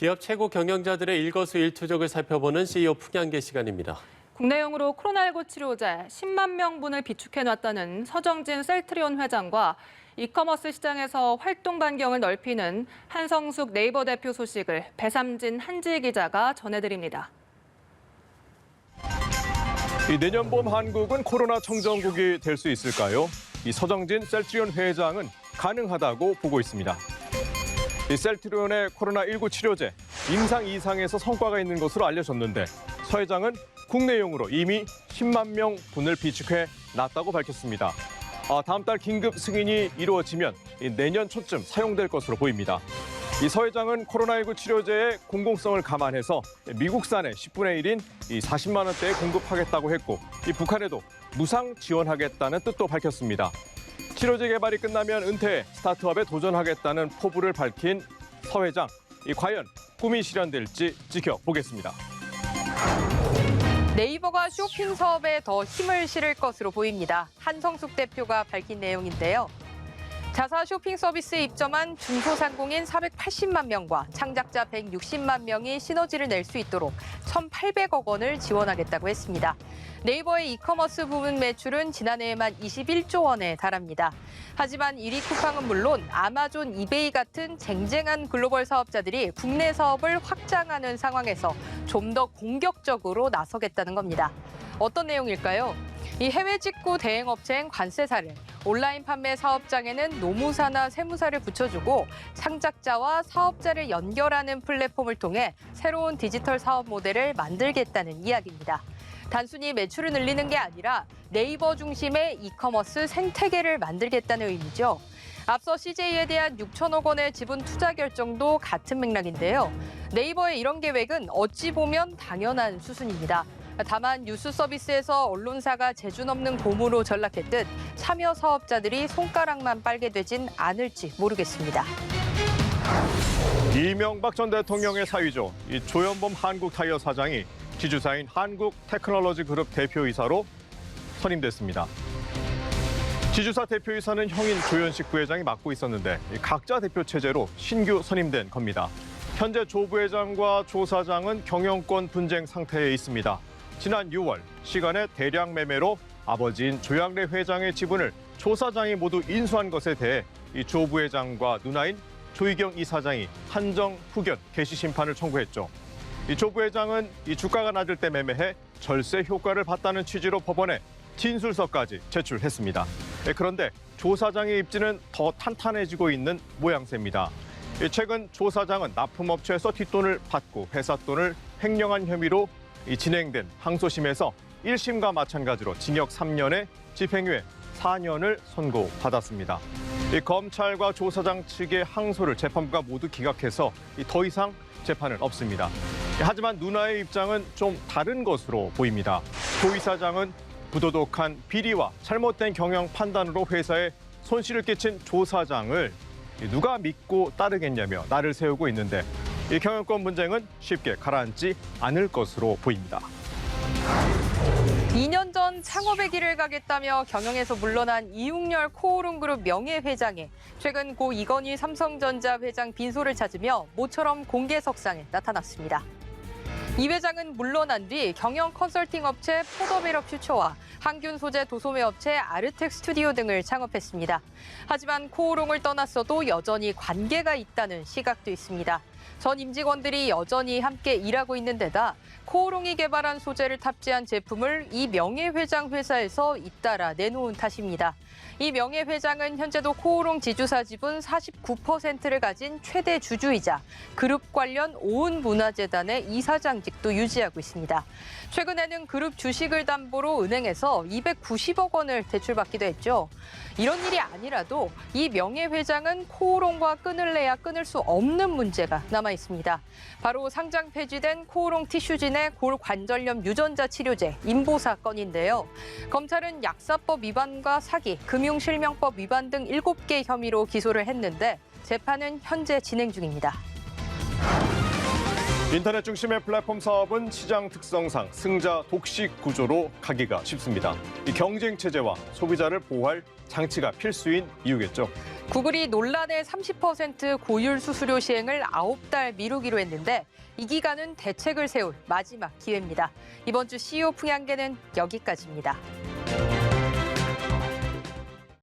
기업 최고 경영자들의 일거수일투족을 살펴보는 CEO 풍향계 시간입니다. 국내용으로 코로나19 치료제 10만 명분을 비축해놨다는 서정진 셀트리온 회장과 이커머스 시장에서 활동 반경을 넓히는 한성숙 네이버 대표 소식을 배삼진 한지희 기자가 전해드립니다. 내년 봄 한국은 코로나 청정국이 될 수 있을까요? 이 서정진 셀트리온 회장은 가능하다고 보고 있습니다. 이 셀트리온의 코로나19 치료제 임상 이상에서 성과가 있는 것으로 알려졌는데 서 회장은 국내용으로 이미 10만 명 분을 비축해 놨다고 밝혔습니다. 다음 달 긴급 승인이 이루어지면 내년 초쯤 사용될 것으로 보입니다. 이 서 회장은 코로나19 치료제의 공공성을 감안해서 미국산의 10분의 1인 40만 원대에 공급하겠다고 했고 북한에도 무상 지원하겠다는 뜻도 밝혔습니다. 치료제 개발이 끝나면 은퇴해 스타트업에 도전하겠다는 포부를 밝힌 서 회장. 과연 꿈이 실현될지 지켜보겠습니다. 네이버가 쇼핑 사업에 더 힘을 실을 것으로 보입니다. 한성숙 대표가 밝힌 내용인데요. 자사 쇼핑 서비스에 입점한 중소상공인 480만 명과 창작자 160만 명이 시너지를 낼 수 있도록 1,800억 원을 지원하겠다고 했습니다. 네이버의 이커머스 부문 매출은 지난해에만 21조 원에 달합니다. 하지만 1위 쿠팡은 물론 아마존, 이베이 같은 쟁쟁한 글로벌 사업자들이 국내 사업을 확장하는 상황에서 좀 더 공격적으로 나서겠다는 겁니다. 어떤 내용일까요? 이 해외 직구 대행업체인 관세사를 온라인 판매 사업장에는 노무사나 세무사를 붙여주고 창작자와 사업자를 연결하는 플랫폼을 통해 새로운 디지털 사업 모델을 만들겠다는 이야기입니다. 단순히 매출을 늘리는 게 아니라 네이버 중심의 이커머스 생태계를 만들겠다는 의미죠. 앞서 CJ에 대한 6천억 원의 지분 투자 결정도 같은 맥락인데요. 네이버의 이런 계획은 어찌 보면 당연한 수순입니다. 다만 뉴스 서비스에서 언론사가 재주 넘는 고무로 전락했듯 참여 사업자들이 손가락만 빨게 되진 않을지 모르겠습니다. 이명박 전 대통령의 사위죠. 이 조현범 한국타이어 사장이 지주사인 한국테크놀로지그룹 대표이사로 선임됐습니다. 지주사 대표이사는 형인 조현식 부회장이 맡고 있었는데 각자 대표 체제로 신규 선임된 겁니다. 현재 조 부회장과 조 사장은 경영권 분쟁 상태에 있습니다. 지난 6월 시간에 대량 매매로 아버지인 조양래 회장의 지분을 조 사장이 모두 인수한 것에 대해 이 조 부회장과 누나인 조희경 이사장이 한정 후견 개시 심판을 청구했죠. 이 조 부회장은 이 주가가 낮을 때 매매해 절세 효과를 봤다는 취지로 법원에 진술서까지 제출했습니다. 그런데 조 사장의 입지는 더 탄탄해지고 있는 모양새입니다. 최근 조 사장은 납품업체에서 뒷돈을 받고 회사 돈을 횡령한 혐의로 진행된 항소심에서 1심과 마찬가지로 징역 3년에 집행유예 4년을 선고받았습니다. 검찰과 조 사장 측의 항소를 재판부가 모두 기각해서 더 이상 재판은 없습니다. 하지만 누나의 입장은 좀 다른 것으로 보입니다. 조 이사장은 부도덕한 비리와 잘못된 경영 판단으로 회사에 손실을 끼친 조 사장을 누가 믿고 따르겠냐며 날을 세우고 있는데 이 경영권 분쟁은 쉽게 가라앉지 않을 것으로 보입니다. 2년 전 창업의 길을 가겠다며 경영에서 물러난 이웅렬 코오롱그룹 명예회장이 최근 고 이건희 삼성전자 회장 빈소를 찾으며 모처럼 공개석상에 나타났습니다. 이 회장은 물러난 뒤 경영 컨설팅 업체 포더베러 퓨처와 항균 소재 도소매 업체 아르텍 스튜디오 등을 창업했습니다. 하지만 코오롱을 떠났어도 여전히 관계가 있다는 시각도 있습니다. 전 임직원들이 여전히 함께 일하고 있는 데다 코오롱이 개발한 소재를 탑재한 제품을 이 명예회장 회사에서 잇따라 내놓은 탓입니다. 이 명예회장은 현재도 코오롱 지주사 지분 49%를 가진 최대 주주이자 그룹 관련 오은문화재단의 이사장직도 유지하고 있습니다. 최근에는 그룹 주식을 담보로 은행에서 290억 원을 대출받기도 했죠. 이런 일이 아니라도 이 명예회장은 코오롱과 끈을 내야 끊을 수 없는 문제가 남아 있습니다. 바로 상장 폐지된 코오롱 티슈진의 골관절염 유전자 치료제 인보사 건인데요. 검찰은 약사법 위반과 사기, 금융실명법 위반 등 7개 혐의로 기소를 했는데 재판은 현재 진행 중입니다. 인터넷 중심의 플랫폼 사업은 시장 특성상 승자 독식 구조로 가기가 쉽습니다. 이 경쟁 체제와 소비자를 보호할 장치가 필수인 이유겠죠. 구글이 논란의 30% 고율 수수료 시행을 9달 미루기로 했는데 이 기간은 대책을 세울 마지막 기회입니다. 이번 주 CEO 풍향계는 여기까지입니다.